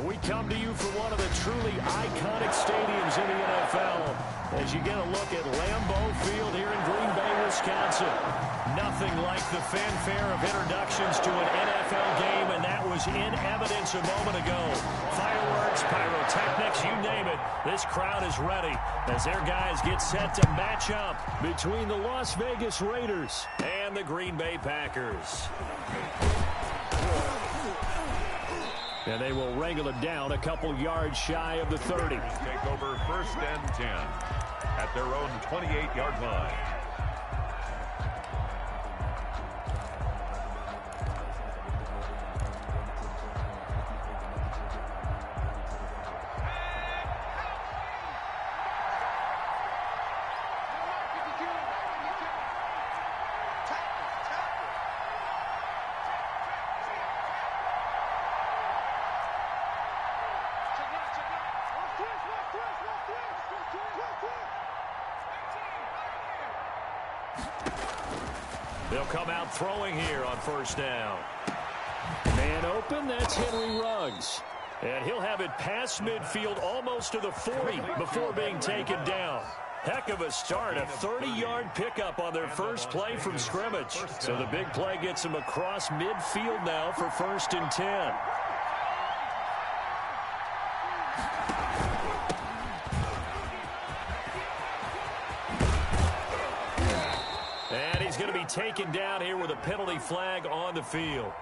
And we come to you from one of the truly iconic stadiums in the NFL as you get a look at Lambeau Field here in Green Bay, Wisconsin. Nothing like the fanfare of introductions to an NFL game, and that was in evidence a moment ago. Fireworks, pyrotechnics, you name it. This crowd is ready as their guys get set to match up between the Las Vegas Raiders and the Green Bay Packers. And they will wrangle it down a couple yards shy of the 30. Take over 1st and 10 at their own 28-yard line. They'll come out throwing here on 1st down. Man open, that's Henry Ruggs. And he'll have it past midfield almost to the 40 before being taken down. Heck of a start, a 30-yard pickup on their first play from scrimmage. So the big play gets them across midfield now for 1st and 10. Going to be taken down here with a penalty flag on the field.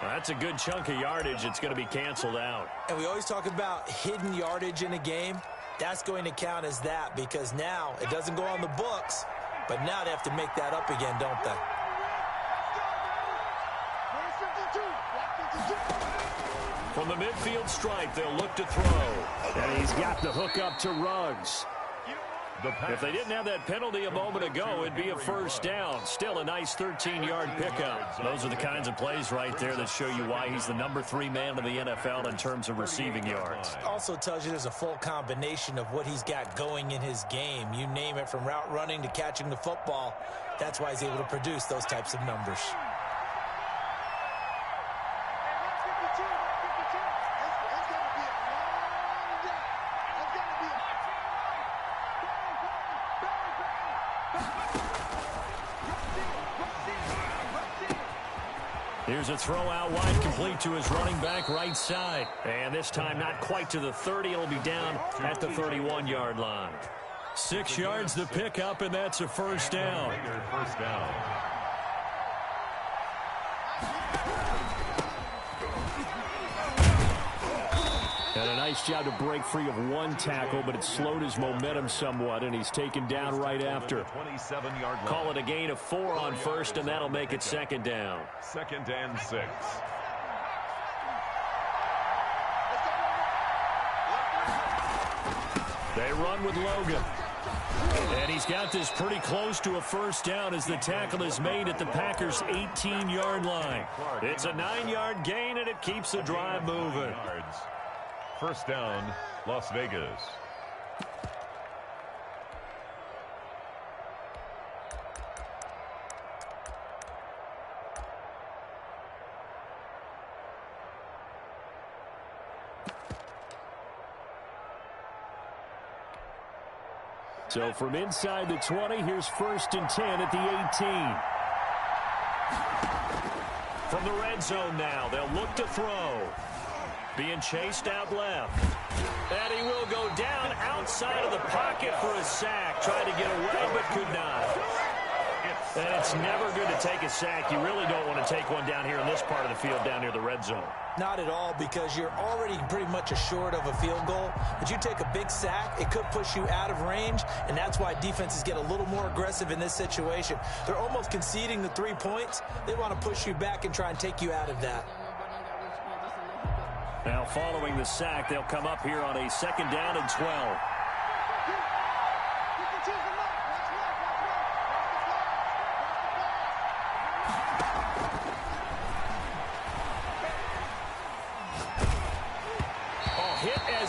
Well, that's a good chunk of yardage. It's going to be canceled out. And we always talk about hidden yardage in a game. That's going to count as that because now it doesn't go on the books, but now they have to make that up again, don't they? From the midfield stripe, they'll look to throw. And he's got the hook up to Ruggs. If they didn't have that penalty a moment ago, it'd be a 1st down. Still a nice 13-yard pickup. Those are the kinds of plays right there that show you why he's the number 3 man in the NFL in terms of receiving yards. Also tells you there's a full combination of what he's got going in his game. You name it, from route running to catching the football. That's why he's able to produce those types of numbers. Here's a throw out wide, complete to his running back right side. And this time not quite to the 30. It'll be down at the 31-yard line. 6 yards the pickup, and that's a 1st down. First down. And a nice job to break free of one tackle, but it slowed his momentum somewhat, and he's taken down right after. Call it a gain of 4 on 1st, and that'll make it 2nd down. 2nd and 6. They run with Logan. And he's got this pretty close to a 1st down as the tackle is made at the Packers' 18-yard line. It's a 9-yard gain, and it keeps the drive moving. 1st down, Las Vegas. So from inside the 20, here's 1st and 10 at the 18. From the red zone now, they'll look to throw. Being chased out left. And he will go down outside of the pocket for a sack. Tried to get away, but could not. And it's never good to take a sack. You really don't want to take one down here in this part of the field, down near the red zone. Not at all, because you're already pretty much assured of a field goal. But you take a big sack, it could push you out of range, and that's why defenses get a little more aggressive in this situation. They're almost conceding the 3 points. They want to push you back and try and take you out of that. Now following the sack, they'll come up here on a 2nd down and 12.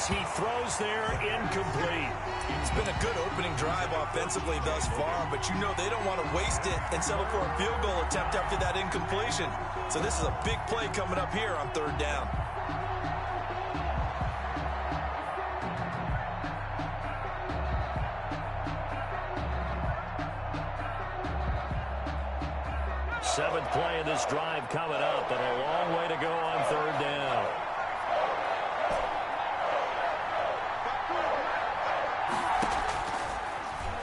He throws there, incomplete. It's been a good opening drive offensively thus far, but you know they don't want to waste it and settle for a field goal attempt after that incompletion. So this is a big play coming up here on 3rd down. Seventh play of this drive coming up, but a long way to go on third down.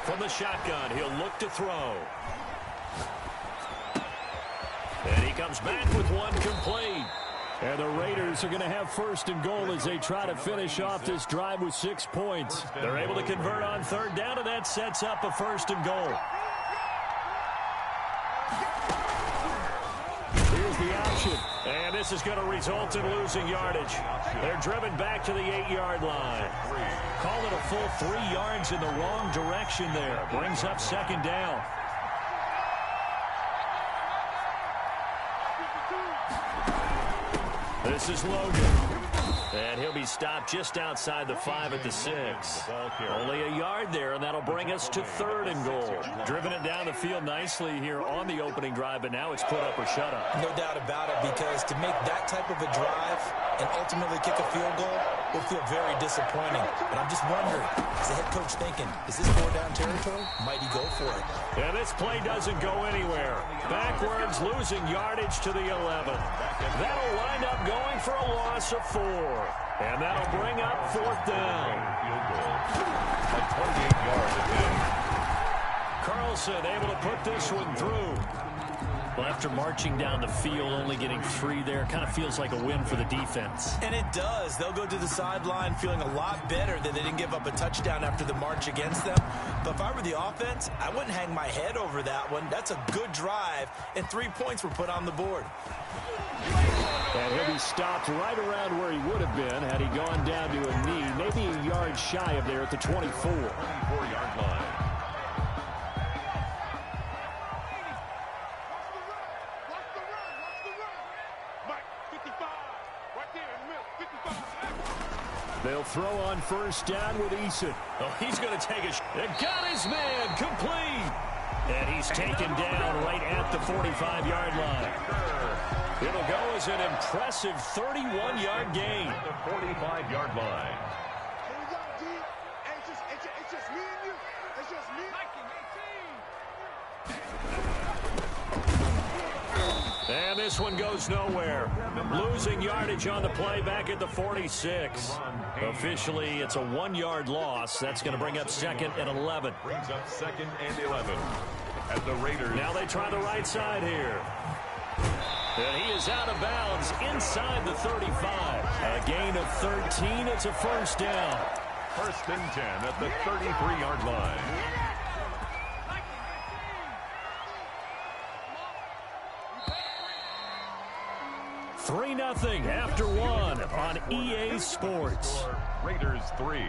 From the shotgun, he'll look to throw. And he comes back with one complete. And the Raiders are going to have first and goal as they try to finish off this drive with 6 points. They're able to convert on third down, and that sets up a first and goal. Here's the option. And this is going to result in losing yardage. They're driven back to the 8-yard line. Call it a full 3 yards in the wrong direction there. Brings up second down. This is Logan. And he'll be stopped just outside the 5 at the 6. Only a yard there, and that'll bring us to third and goal. Driven it down the field nicely here on the opening drive, but now it's put up or shut up. No doubt about it, because to make that type of a drive and ultimately kick a field goal will feel very disappointing. But I'm just wondering, is the head coach thinking, is this 4-down territory? Might he go for it? And this play doesn't go anywhere. Backwards, losing yardage to the 11. That'll wind up going for a loss of 4. And that'll bring up fourth down. Field goal. A 28-yard attempt. Carlson able to put this one through. Well, after marching down the field, only getting 3 there, kind of feels like a win for the defense. And it does. They'll go to the sideline feeling a lot better that they didn't give up a touchdown after the march against them. But if I were the offense, I wouldn't hang my head over that one. That's a good drive, and 3 points were put on the board. And he'll be stopped right around where he would have been had he gone down to a knee, maybe a yard shy of there at the 24. 24-yard line. They'll throw on first down with Eason. Oh, he's going to take a shot. And got his man complete. And he's taken down right at the 45-yard line. It'll go as an impressive 31-yard gain. At the 45-yard line. It's just me and you. It's just me. And this one goes nowhere. Losing yardage on the play back at the 46. Officially, it's a 1-yard loss. That's going to bring up second and 11. Brings up second and 11. At the Raiders. Now they try the right side here. And he is out of bounds inside the 35. A gain of 13. It's a first down. First and 10 at the 33-yard line. 3-0 after 1 on EA Sports. Raiders 3,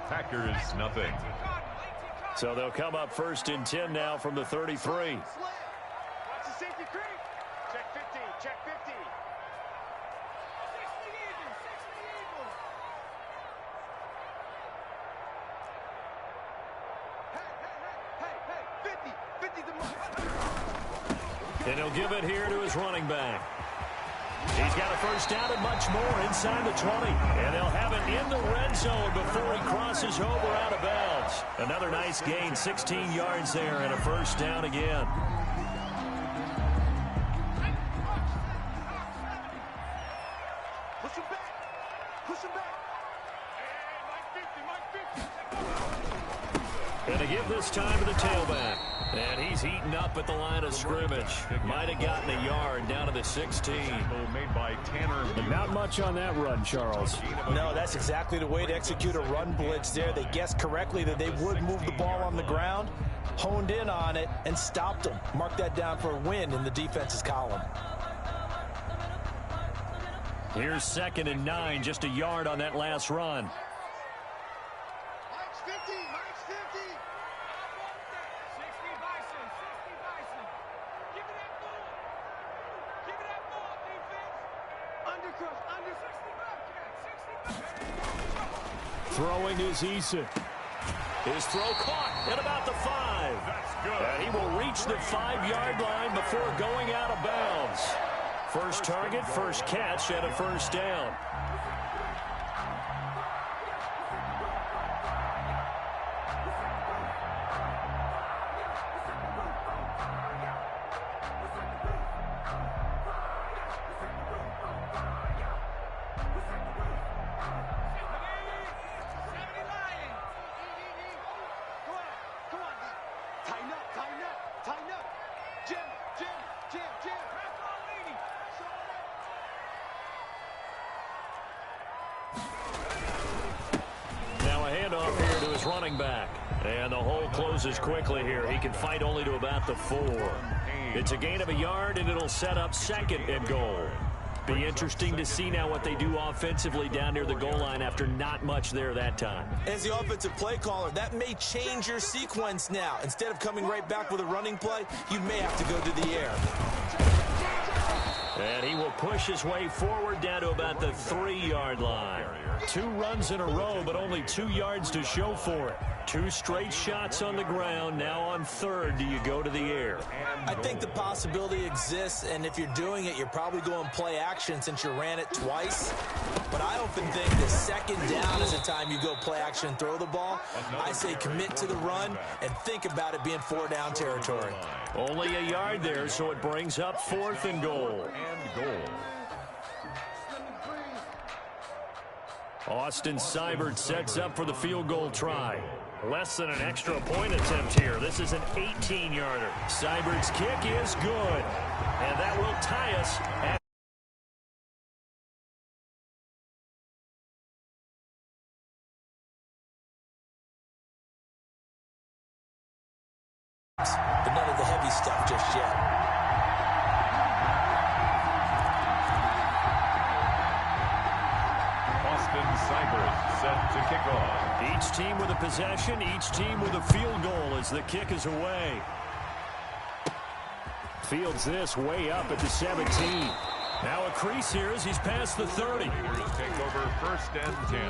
Packers nothing. So they'll come up first and 10 now from the 33. Watch the safety creep. Check 50. Check 50. Hey, 50. 50's the mark. And he'll give it here to his running back. He's got a first down and much more inside the 20. And they'll have it in the red zone before he crosses over out of bounds. Another nice gain, 16 yards there, and a first down again. Push him back. Push him back. And to give this time to the tailback. And he's eaten up at the line of scrimmage. Might have gotten a yard down to the 16. Made by Tanner. Not much on that run, Charles. No, that's exactly the way to execute a run blitz there. They guessed correctly that they would move the ball on the ground, honed in on it, and stopped them. Mark that down for a win in the defense's column. Here's second and 9, just a yard on that last run. Mike's 50. Mike's 50. 60 Bison. 60 Bison. Give me that ball. Give me that ball, defense. Under 60. Throwing is Eason. His throw caught at about the 5. That's good. And he will reach the 5-yard line before going out of bounds. First target, first catch, and a first down. Tighten up. Jim, Jim, Jim, Jim. Back on, lady. Now a handoff here to his running back. And the hole closes quickly here. He can fight only to about the 4. It's a gain of a yard, and it'll set up 2nd and goal. Be interesting to see now what they do offensively down near the goal line after not much there that time. As the offensive play caller, that may change your sequence now. Instead of coming right back with a running play, you may have to go to the air. And he will push his way forward down to about the 3-yard line. 2 runs in a row, but only 2 yards to show for it. 2 straight shots on the ground. Now on 3rd, do you go to the air? I think the possibility exists, and if you're doing it, you're probably going play action since you ran it twice. But I often think the 2nd down is the time you go play action and throw the ball. I say commit to the run and think about it being 4-down territory. Only a yard there, so it brings up 4th and goal. Austin Seibert sets up for the field goal try. Less than an extra point attempt here. This is an 18-yarder. Seibert's kick is good. And that will tie us at but none of the heavy stuff just yet. Austin Seibert set to kick off. each team with a possession, each team with a field goal as the kick is away. Fields this way up at the 17. Now a crease here as he's past the 30. Raiders take over 1st and 10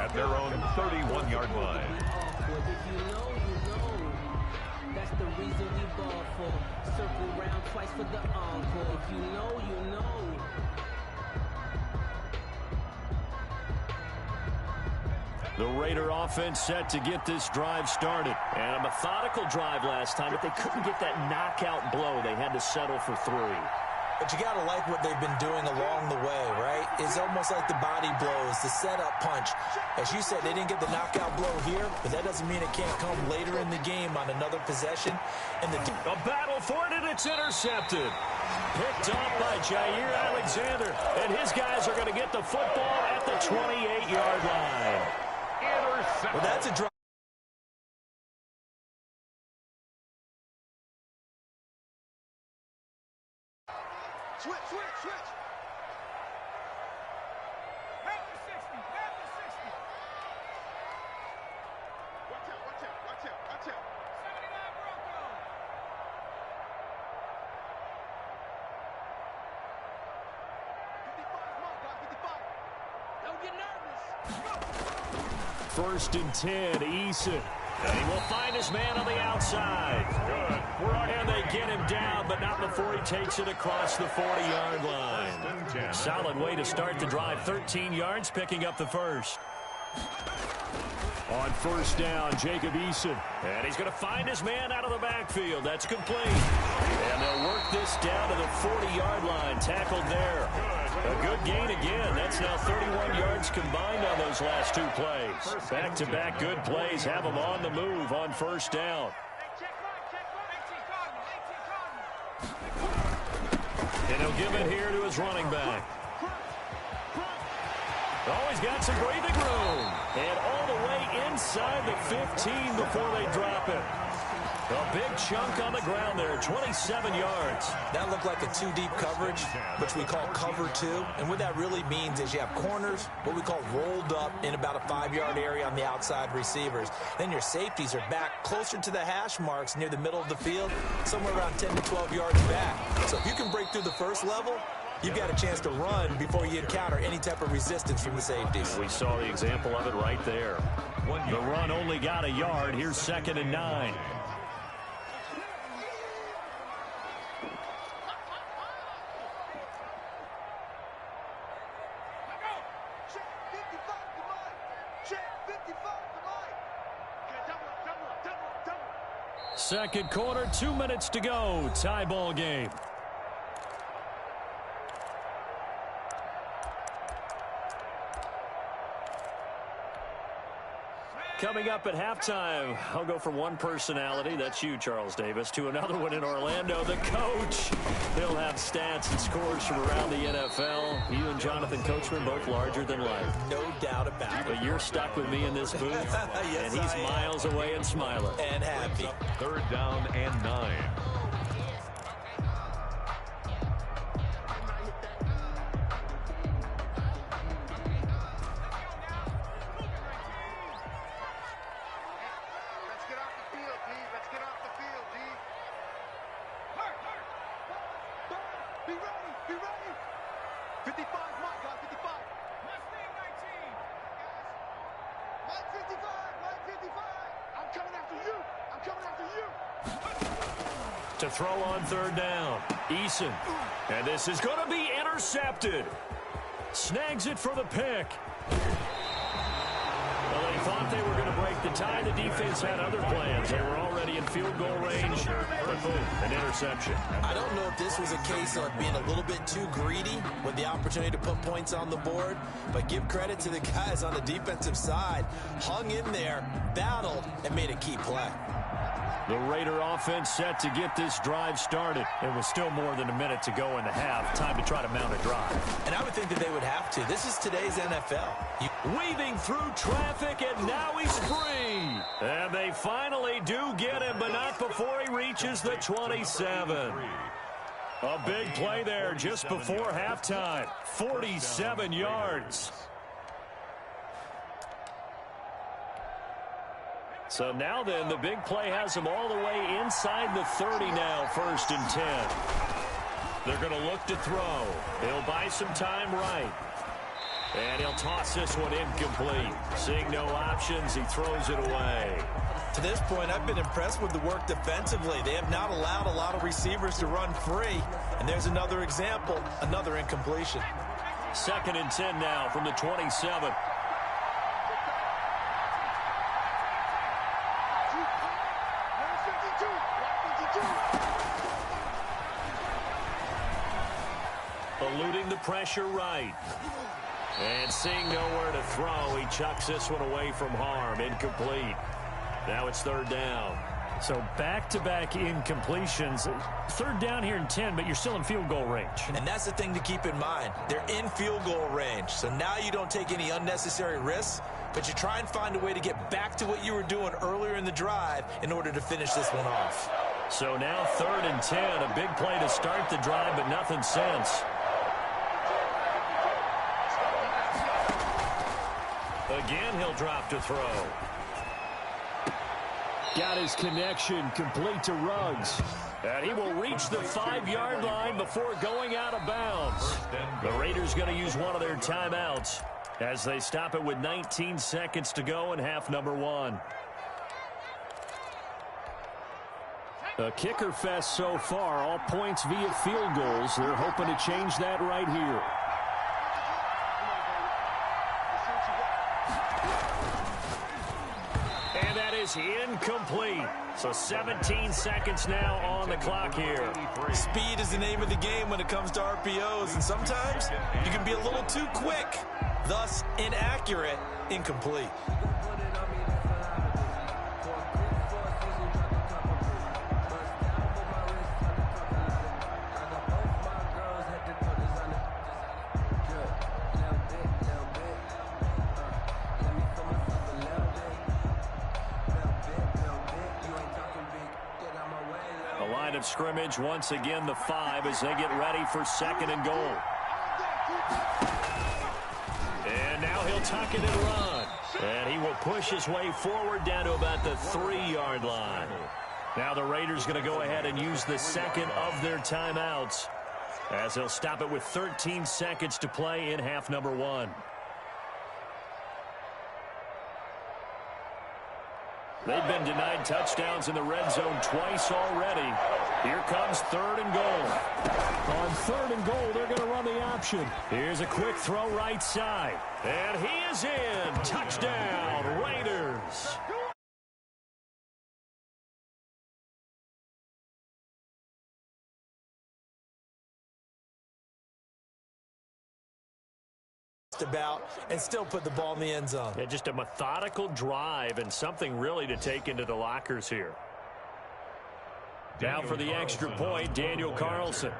at their own 31-yard line. That's the reason we ball for. Circle round twice for the encore. If you know, you know. The Raider offense set to get this drive started. And a methodical drive last time, but they couldn't get that knockout blow. They had to settle for 3. But you got to like what they've been doing along the way, right? It's almost like the body blows, the setup punch. As you said, they didn't get the knockout blow here, but that doesn't mean it can't come later in the game on another possession. And the A battle for it, and it's intercepted. Picked off by Jair Alexander. And his guys are going to get the football at the 28-yard line. well, that's a drive. Switch, switch, switch. Back to 60. Back to 60. Watch out, watch out, watch out, watch out. 79 Broncos. Don't get nervous. 1st and 10, Eason. And he will find his man on the outside. Good. And they get him down, but not before he takes it across the 40-yard line. Solid way to start the drive. 13 yards, picking up the 1st. On 1st down, Jacob Eason. And he's going to find his man out of the backfield. That's complete. And they'll work this down to the 40-yard line. Tackled there. A good gain again. That's now 31 yards combined on those last 2 plays. Back-to-back good plays have them on the move on 1st down. Check right. 18 Cardinals. And he'll give it here to his running back. Oh, he's got some breathing room. And all the way inside the 15 before they drop it. A big chunk on the ground there, 27 yards. That looked like a 2-deep coverage, which we call cover 2. And what that really means is you have corners, what we call rolled up in about a 5-yard area on the outside receivers. Then your safeties are back closer to the hash marks near the middle of the field, somewhere around 10 to 12 yards back. So if you can break through the first level, you've got a chance to run before you encounter any type of resistance from the safeties. We saw the example of it right there. The run only got a yard. Here's 2nd and 9. Second quarter, 2 minutes to go. Tie ball game. Snap. Coming up at halftime, I'll go from one personality, that's you, Charles Davis, to another one in Orlando, the coach. He'll have stats and scores from around the NFL. You and Jonathan Coachman, both larger than life. No doubt about it. But you're stuck with me in this booth, Yes, and he's I am. miles away and smiling. And happy. 3rd down and 9. Let's get off the field, D. Let's get off the field, D. Be ready! Be ready! 55, my God, 55. Mustang 19. Mike 55, Mike 55. I'm coming after you. I'm coming after you. To throw on 3rd down, Eason. And this is going to be intercepted. Snags it for the pick. Well, they thought they were going to break the tie. The defense had other plans. They were already in field goal range. But boom, an interception. I don't know if this was a case of being a little bit too greedy with the opportunity to put points on the board, but give credit to the guys on the defensive side. Hung in there, battled, and made a key play. The Raider offense set to get this drive started. It was still more than a minute to go in the half. Time to try to mount a drive. And I would think that they would have to. This is today's NFL. Weaving through traffic, and now he's free. And they finally do get him, but not before he reaches the 27. A big play there just before halftime. 47 yards. So now then, the big play has him all the way inside the 30 now, 1st and 10. They're going to look to throw. He'll buy some time right. And he'll toss this one incomplete. Seeing no options, he throws it away. To this point, I've been impressed with the work defensively. They have not allowed a lot of receivers to run free. And there's another example, another incompletion. 2nd and 10 now from the 27. Eluding the pressure right. And seeing nowhere to throw, he chucks this one away from harm. Incomplete. Now it's 3rd down. So back-to-back incompletions. 3rd down here in 10, but you're still in field goal range. And that's the thing to keep in mind. They're in field goal range. So now you don't take any unnecessary risks, but you try and find a way to get back to what you were doing earlier in the drive in order to finish this one off. So now 3rd and 10, a big play to start the drive, but nothing since. Again, he'll drop to throw. Got his connection complete to Ruggs. And he will reach the 5-yard line before going out of bounds. The Raiders going to use one of their timeouts as they stop it with 19 seconds to go in half number 1. A kicker fest so far, all points via field goals. They're hoping to change that right here. And that is incomplete. So 17 seconds now on the clock here. Speed is the name of the game when it comes to RPOs, and sometimes you can be a little too quick, thus inaccurate, incomplete. Of scrimmage once again the 5 as they get ready for 2nd and goal. And now he'll tuck it and run. And he will push his way forward down to about the 3-yard line. Now the Raiders going to go ahead and use the 2nd of their timeouts as they'll stop it with 13 seconds to play in half number 1. They've been denied touchdowns in the red zone twice already. Here comes 3rd and goal. On 3rd and goal, they're going to run the option. Here's a quick throw right side. And he is in. Touchdown, Raiders. about and still put the ball in the end zone. Yeah, just a methodical drive and something really to take into the lockers here. Now for the extra point, Daniel Carlson.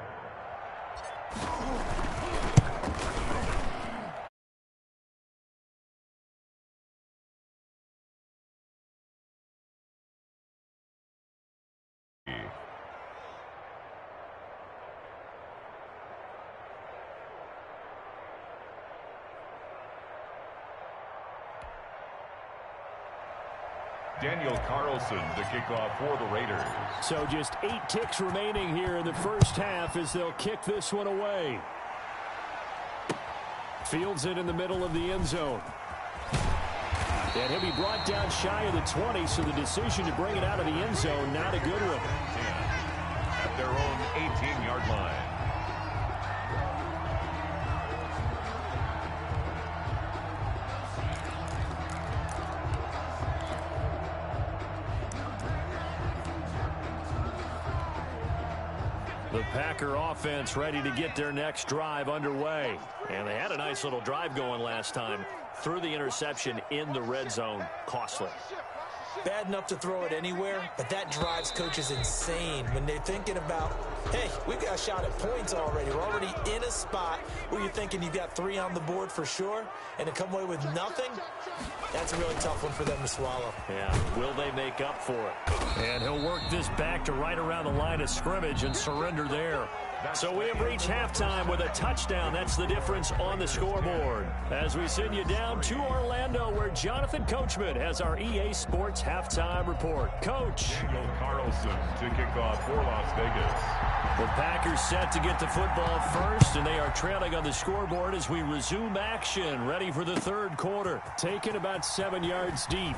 Daniel Carlson to kick off for the Raiders. So just 8 ticks remaining here in the first half as they'll kick this one away. Fields it in the middle of the end zone. And he'll be brought down shy of the 20, so the decision to bring it out of the end zone, not a good one. At their own 18-yard line. The Packer offense ready to get their next drive underway. And they had a nice little drive going last time. Threw the interception in the red zone. Costly. Bad enough to throw it anywhere, but that drives coaches insane when they're thinking about, hey, we've got a shot at points already. We're already in a spot where you're thinking you've got 3 on the board for sure, and to come away with nothing, that's a really tough one for them to swallow. Yeah, will they make up for it? And he'll work this back to right around the line of scrimmage and surrender there. So we have reached halftime with a touchdown. That's the difference on the scoreboard. As we send you down to Orlando, where Jonathan Coachman has our EA Sports halftime report. Coach. Daniel Carlson to kick off for Las Vegas. The Packers set to get the football first, and they are trailing on the scoreboard as we resume action, ready for the third quarter. Taken about 7 yards deep.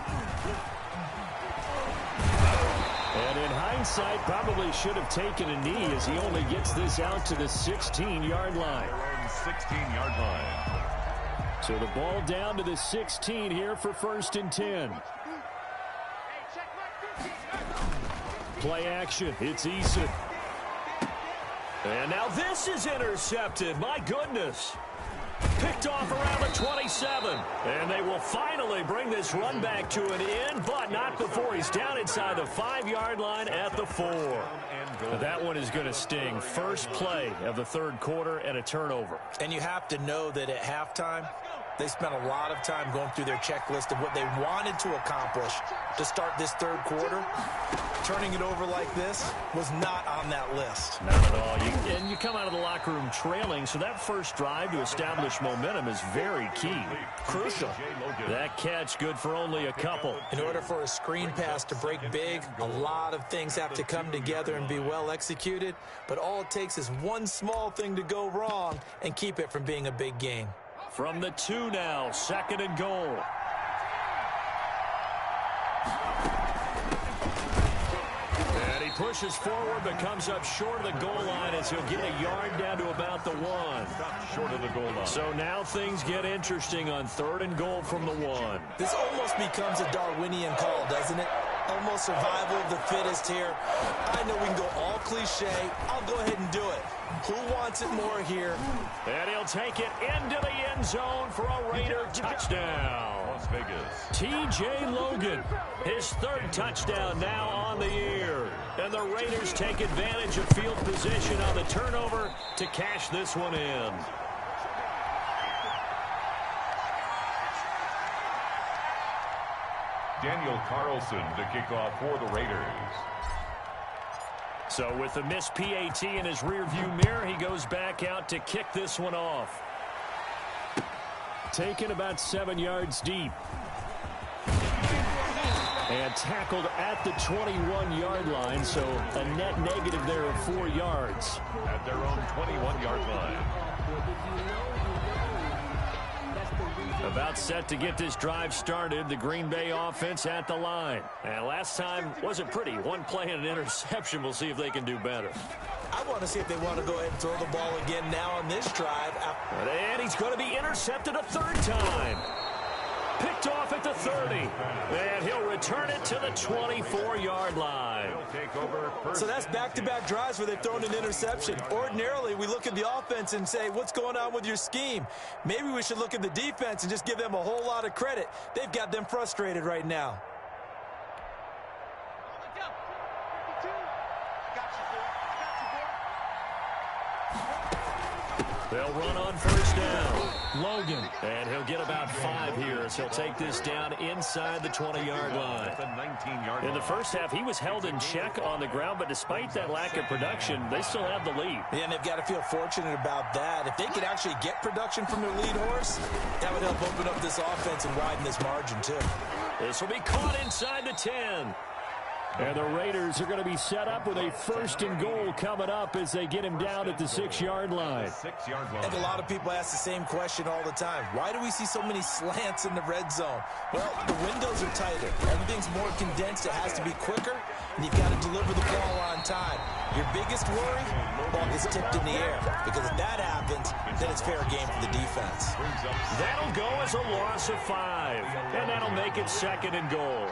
And in hindsight, probably should have taken a knee as he only gets this out to the 16-yard line. Their own 16-yard line. So the ball down to the 16 here for 1st and 10. Play action. It's Eason. And now this is intercepted. My goodness. Picked off around the 27. And they will finally bring this run back to an end, but not before he's down inside the 5-yard line at the 4. That one is going to sting. First play of the third quarter and a turnover. And you have to know that at halftime, they spent a lot of time going through their checklist of what they wanted to accomplish to start this third quarter. Turning it over like this was not on that list. Not at all. And you come out of the locker room trailing, so that first drive to establish momentum is very key. Crucial. That catch good for only a couple. In order for a screen pass to break big, a lot of things have to come together and be well executed, but all it takes is one small thing to go wrong and keep it from being a big gain. From the 2 now, 2nd and goal. And he pushes forward but comes up short of the goal line as he'll get a yard down to about the 1. Short of the goal line. So now things get interesting on 3rd and goal from the 1. This almost becomes a Darwinian call, doesn't it? Almost survival of the fittest here. I know we can go all cliche. I'll go ahead and do it. Who wants it more here? And he'll take it into the end zone for a Raider touchdown. Las Vegas. T.J. Logan, his 3rd touchdown now on the year. And the Raiders take advantage of field position on the turnover to cash this one in. Daniel Carlson to kick off for the Raiders. So with the missed PAT in his rearview mirror, he goes back out to kick this one off. Taken about 7 yards deep. And tackled at the 21-yard line, so a net negative there of 4 yards. At their own 21-yard line. About set to get this drive started, the Green Bay offense at the line. And last time wasn't pretty. One play and an interception. We'll see if they can do better. I want to see if they want to go ahead and throw the ball again now on this drive. And he's going to be intercepted a 3rd time. Picked picked off at the 30. And he'll return it to the 24-yard line. So that's back-to-back drives where they've thrown an interception. Ordinarily, we look at the offense and say, what's going on with your scheme? Maybe we should look at the defense and just give them a whole lot of credit. They've got them frustrated right now. They'll run on first down. Logan. And he'll get about 5 here as he'll take this down inside the 20-yard line. In the first half, he was held in check on the ground, but despite that lack of production, they still have the lead. Yeah, and they've got to feel fortunate about that. If they could actually get production from their lead horse, that would help open up this offense and widen this margin, too. This will be caught inside the 10. And the Raiders are going to be set up with a 1st and goal coming up as they get him down at the 6-yard line. And a lot of people ask the same question all the time. Why do we see so many slants in the red zone? Well, the windows are tighter. Everything's more condensed. It has to be quicker, and you've got to deliver the ball on time. Your biggest worry, ball gets tipped in the air, because if that happens, then it's fair game for the defense. That'll go as a loss of 5, and that'll make it 2nd and goal.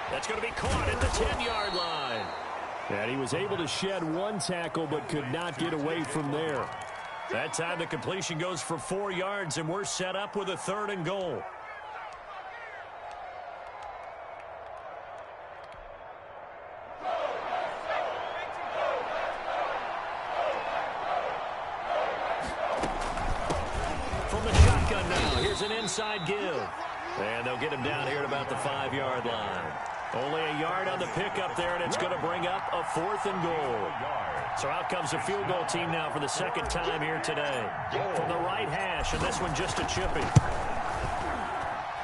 That's going to be caught at the 10-yard line. And he was able to shed 1 tackle but could not get away from there. That time the completion goes for 4 yards, and we're set up with a 3rd and goal. From the shotgun now, here's an inside give. And they'll get him down here at about the 5-yard line. Only a yard on the pickup there, and it's going to bring up a 4th and goal. So out comes the field goal team now for the 2nd time here today. From the right hash, and this one just a chippy.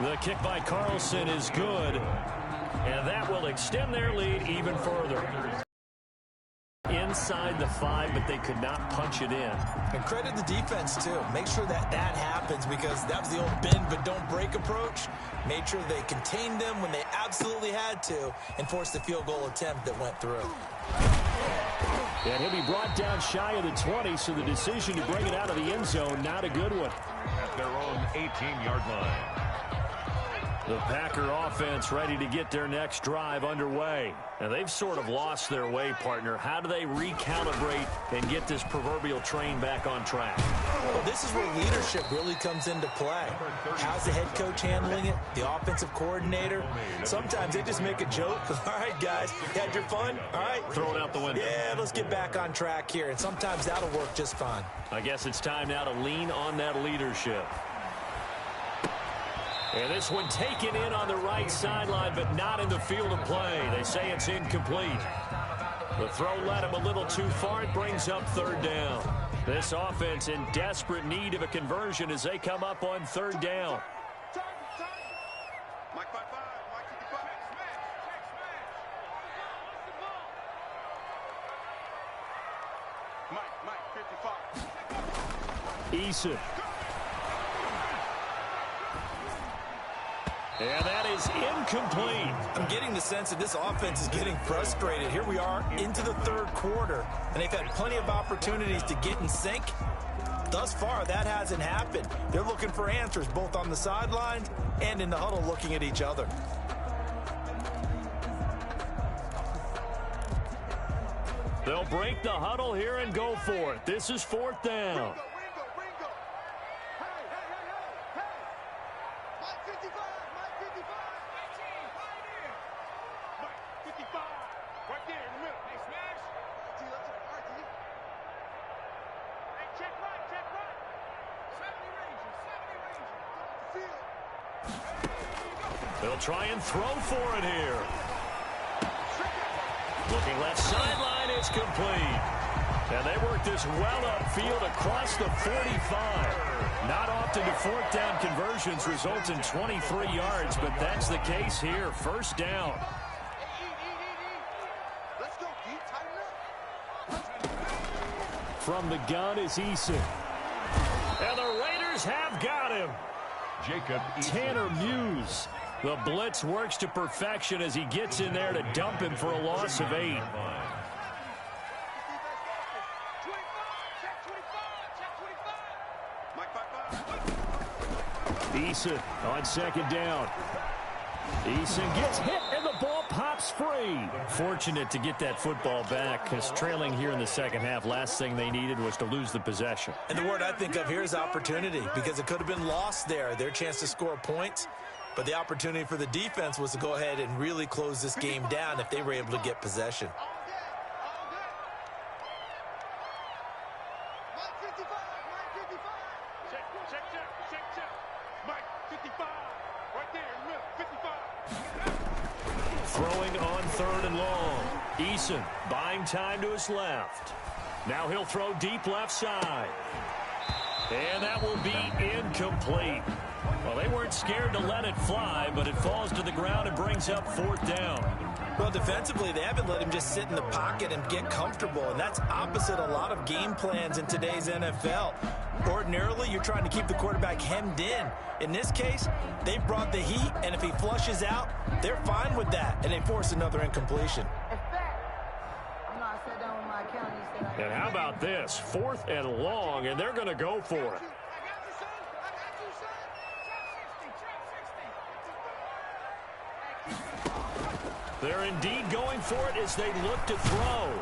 The kick by Carlson is good, and that will extend their lead even further. Inside the 5, but they could not punch it in. And credit the defense, too. Make sure that happens, because that was the old bend but don't break approach. Made sure they contained them when they absolutely had to and forced the field goal attempt that went through. And he'll be brought down shy of the 20, so the decision to bring it out of the end zone, not a good one. At their own 18-yard line. The Packer offense ready to get their next drive underway. And they've sort of lost their way, partner. How do they recalibrate and get this proverbial train back on track? Well, this is where leadership really comes into play. How's the head coach handling it? The offensive coordinator? Sometimes they just make a joke. All right, guys, you had your fun? All right. Throw it out the window. Yeah, let's get back on track here. And sometimes that'll work just fine. I guess it's time now to lean on that leadership. And this one taken in on the right sideline, but not in the field of play. They say it's incomplete. The throw led him a little too far. It brings up 3rd down. This offense in desperate need of a conversion as they come up on 3rd down. Mike 5-5, Mike 55. Mike 55. Eason. And that is incomplete. I'm getting the sense that this offense is getting frustrated. Here we are into the 3rd quarter, and they've had plenty of opportunities to get in sync. Thus far, that hasn't happened. They're looking for answers both on the sidelines and in the huddle looking at each other. They'll break the huddle here and go for it. This is 4th down. They'll try and throw for it here. Looking left sideline, it's complete. And they work this well upfield across the 45. Not often do 4th down conversions result in 23 yards, but that's the case here. 1st down. Let's go, D. Tighten up. From the gun is Eason. And the Raiders have got him. Jacob Eason. Tanner Muse The blitz works to perfection as he gets in there to dump him for a loss of 8. Eason on second down. Eason gets hit and the ball pops free. Fortunate to get that football back because trailing here in the second half, last thing they needed was to lose the possession. And the word I think of here is opportunity, because it could have been lost there. Their chance to score points, but the opportunity for the defense was to go ahead and really close this game down if they were able to get possession. Throwing on 3rd and long. Eason buying time to his left. Now he'll throw deep left side. And that will be incomplete. Well, they weren't scared to let it fly, but it falls to the ground and brings up 4th down. Well, defensively, they haven't let him just sit in the pocket and get comfortable, and that's opposite a lot of game plans in today's NFL. Ordinarily, you're trying to keep the quarterback hemmed in. In this case, they brought the heat, and if he flushes out, they're fine with that, and they force another incompletion. And how about this? 4th and long, and they're going to go for it. They're indeed going for it as they look to throw.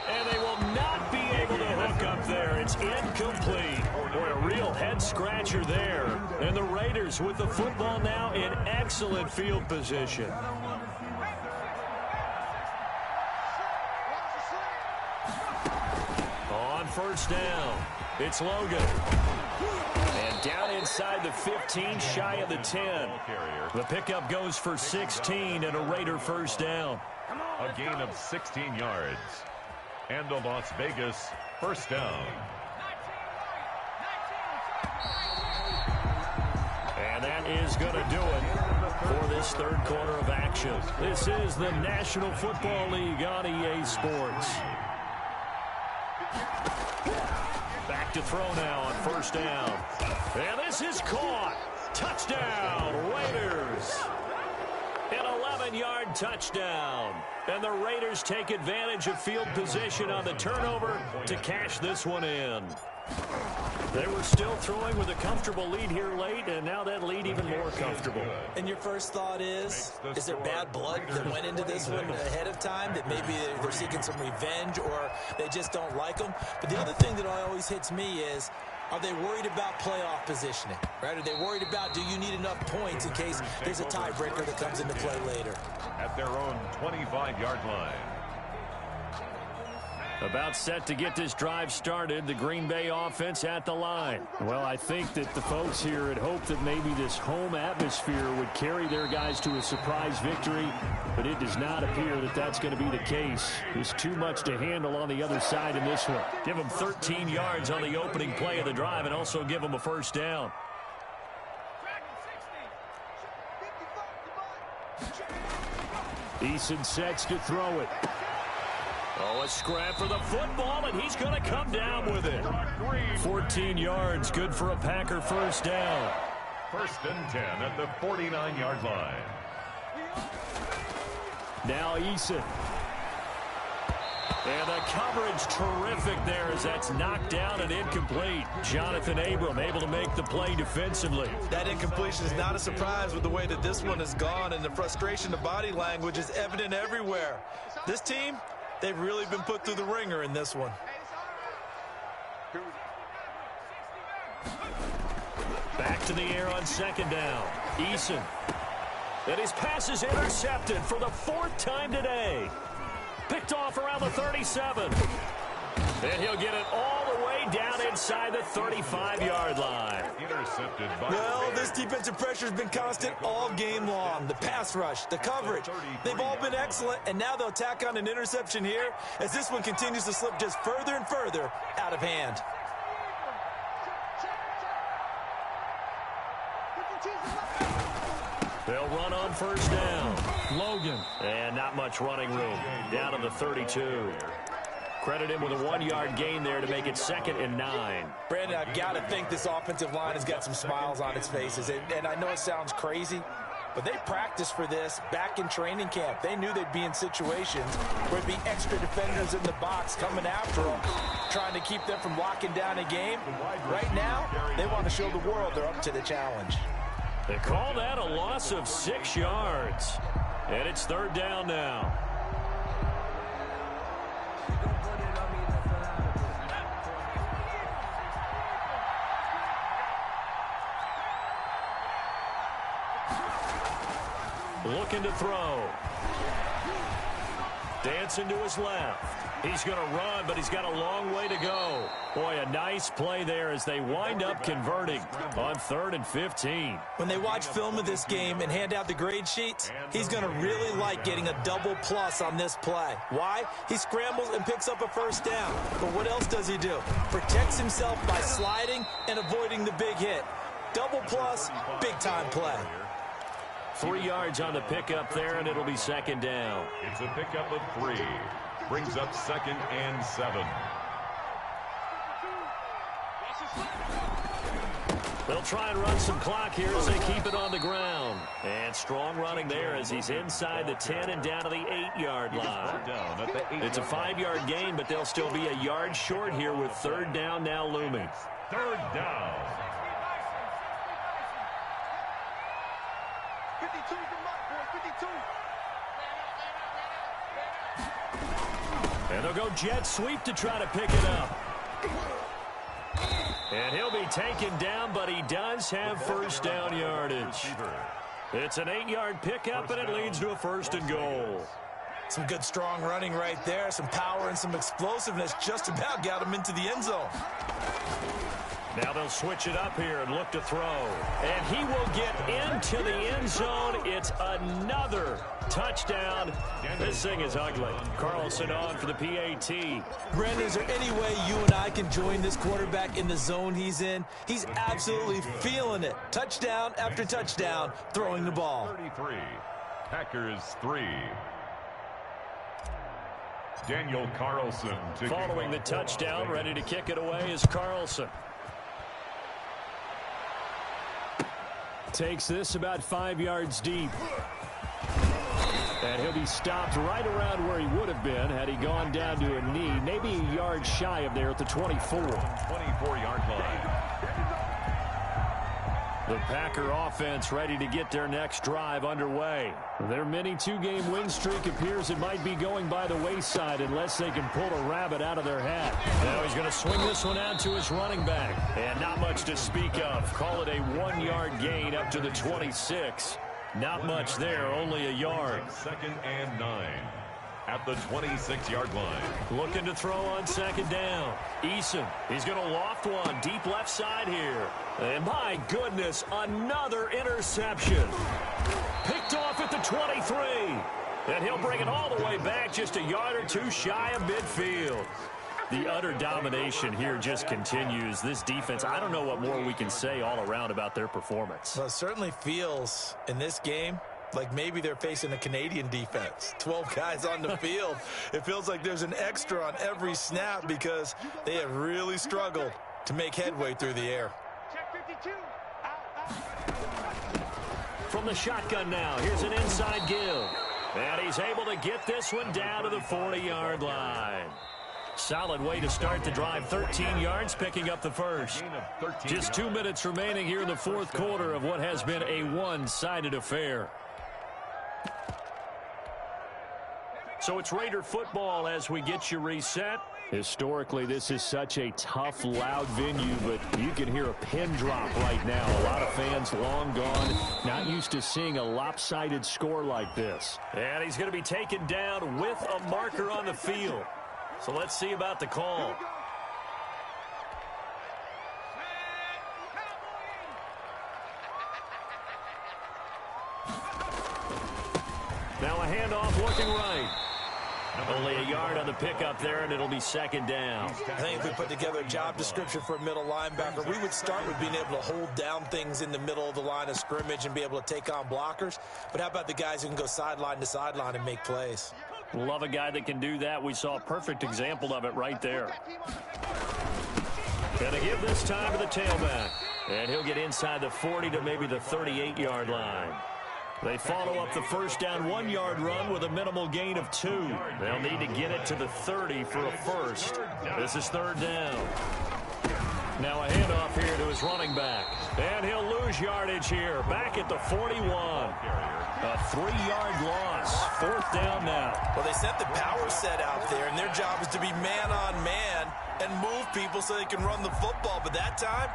And they will not be able to hook up there. It's incomplete. Boy, a real head-scratcher there. And the Raiders with the football now in excellent field position. On 1st down, it's Logan. And down inside the 15, shy of the 10. The pickup goes for 16 and a Raider 1st down. A gain of 16 yards. And a Las Vegas 1st down. And that is going to do it for this 3rd quarter of action. This is the National Football League on EA Sports. Back to throw now on 1st down. And this is caught. Touchdown, Raiders. An 11-yard touchdown. And the Raiders take advantage of field position on the turnover to cash this one in. They were still throwing with a comfortable lead here late, and now that lead even more comfortable. And your first thought is there bad blood that went into this one ahead of time, that maybe they're seeking some revenge or they just don't like them? But the other thing that always hits me is, are they worried about playoff positioning, right? Are they worried about, do you need enough points in case there's a tiebreaker that comes into play later? At their own 25-yard line. About set to get this drive started, the Green Bay offense at the line. Well, I think that the folks here had hoped that maybe this home atmosphere would carry their guys to a surprise victory, but it does not appear that that's going to be the case. There's too much to handle on the other side in this one. Give them 13 yards on the opening play of the drive and also give them a 1st down. Eason sets to throw it. Oh, a scrap for the football, and he's going to come down with it. 14 yards, good for a Packer 1st down. 1st and 10 at the 49-yard line. Now Eason. And the coverage terrific there as that's knocked down and incomplete. Jonathan Abram able to make the play defensively. That incompletion is not a surprise with the way that this one has gone, and the frustration of body language is evident everywhere. This team, they've really been put through the ringer in this one. Back to the air on 2nd down. Eason. And his pass is intercepted for the 4th time today. Picked off around the 37. And he'll get it all the way down inside the 35-yard line. Intercepted by Well, this defensive pressure has been constant all game long. The pass rush, the coverage, they've all been excellent, and now they'll tack on an interception here as this one continues to slip just further and further out of hand. They'll run on 1st down. Logan. And not much running room. Down to the 32. Credit him with a 1-yard gain there to make it 2nd and 9. Brandon, I've got to think this offensive line has got some smiles on its faces. And I know it sounds crazy, but they practiced for this back in training camp. They knew they'd be in situations where there'd be extra defenders in the box coming after them, trying to keep them from locking down a game. Right now, they want to show the world they're up to the challenge. They call that a loss of 6 yards. And it's 3rd down now. Looking to throw. Dancing to his left. He's going to run, but he's got a long way to go. Boy, a nice play there as they wind up converting on 3rd and 15. When they watch film of this game and hand out the grade sheets, he's going to really like getting a double plus on this play. Why? He scrambles and picks up a 1st down. But what else does he do? Protects himself by sliding and avoiding the big hit. Double plus, big-time play. 3 yards on the pickup there, and it'll be 2nd down. It's a pickup of 3. Brings up 2nd and 7. They'll try and run some clock here as they keep it on the ground. And strong running there as he's inside the 10 and down to the 8-yard line. It's a 5-yard gain, but they'll still be a yard short here with 3rd down now looming. 3rd down. 52's the mark, boys. 52. And they'll go jet sweep to try to pick it up. And he'll be taken down, but he does have 1st down yardage. It's an 8-yard pickup, and it leads to a 1st and goal. Some good strong running right there. Some power and some explosiveness just about got him into the end zone. Now they'll switch it up here and look to throw. And he will get into the end zone. It's another touchdown. This thing is ugly. Carlson on for the PAT. Brandon, is there any way you and I can join this quarterback in the zone he's in? He's absolutely feeling it. Touchdown after touchdown, throwing the ball. 33. Packers 3. Daniel Carlson. Following the touchdown, ready to kick it away is Carlson. Takes this about 5 yards deep. And he'll be stopped right around where he would have been had he gone down to a knee, maybe a yard shy of there at the 24. 24-yard line. The Packer offense ready to get their next drive underway. Their mini 2-game win streak appears it might be going by the wayside unless they can pull a rabbit out of their hat. Now he's going to swing this one out to his running back. And not much to speak of. Call it a 1-yard gain up to the 26. Not much there, only a yard. 2nd and 9 at the 26-yard line. Looking to throw on 2nd down. Eason, he's going to loft one deep left side here. And my goodness, another interception. Picked off at the 23. And he'll bring it all the way back just a yard or two shy of midfield. The utter domination here just continues. This defense, I don't know what more we can say all around about their performance. Well, it certainly feels in this game like maybe they're facing a Canadian defense. 12 guys on the field. It feels like there's an extra on every snap because they have really struggled to make headway through the air. Check 52. From the shotgun now, here's an inside give. And he's able to get this one down to the 40-yard line. Solid way to start the drive. 13 yards, picking up the 1st. Just 2 minutes remaining here in the 4th quarter of what has been a one-sided affair. So it's Raider football as we get you reset. Historically, this is such a tough, loud venue, but you can hear a pin drop right now. A lot of fans long gone, not used to seeing a lopsided score like this. And he's going to be taken down with a marker on the field. So let's see about the call. Now a handoff looking right. Only a yard on the pickup there, and it'll be 2nd down. I think if we put together a job description for a middle linebacker, we would start with being able to hold down things in the middle of the line of scrimmage and be able to take on blockers. But how about the guys who can go sideline to sideline and make plays? Love a guy that can do that. We saw a perfect example of it right there. Gonna give this time to the tailback. And he'll get inside the 40 to maybe the 38-yard line. They follow up the first down 1-yard run with a minimal gain of 2. They'll need to get it to the 30 for a first. This is third down. Now a handoff here to his running back. And he'll lose yardage here. Back at the 41. A 3-yard loss. Fourth down now. Well, they sent the power set out there, and their job is to be man-on-man and move people so they can run the football. But that time,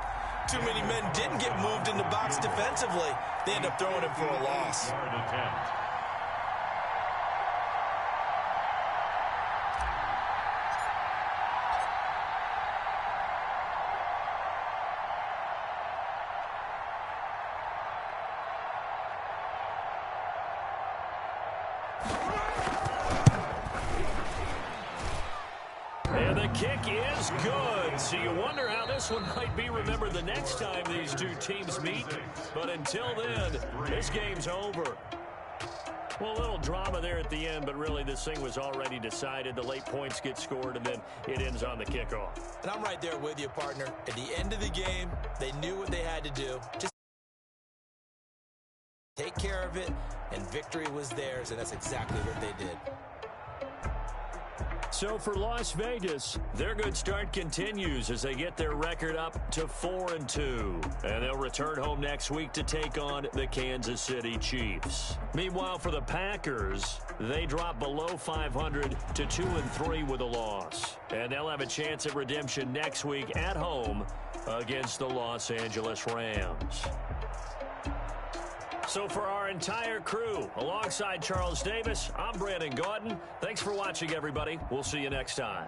too many men didn't get moved in the box defensively. They end up throwing him for a loss. And the kick is good. So you wonder how this one might be remembered the next time these two teams meet. But until then, this game's over. Well, a little drama there at the end, but really this thing was already decided. The late points get scored, and then it ends on the kickoff. And I'm right there with you, partner. At the end of the game, they knew what they had to do. Just take care of it, and victory was theirs, and that's exactly what they did. So for Las Vegas, their good start continues as they get their record up to 4-2. And they'll return home next week to take on the Kansas City Chiefs. Meanwhile, for the Packers, they drop below 500 to 2-3 with a loss. And they'll have a chance at redemption next week at home against the Los Angeles Rams. So for our entire crew, alongside Charles Davis, I'm Brandon Gaudin. Thanks for watching, everybody. We'll see you next time.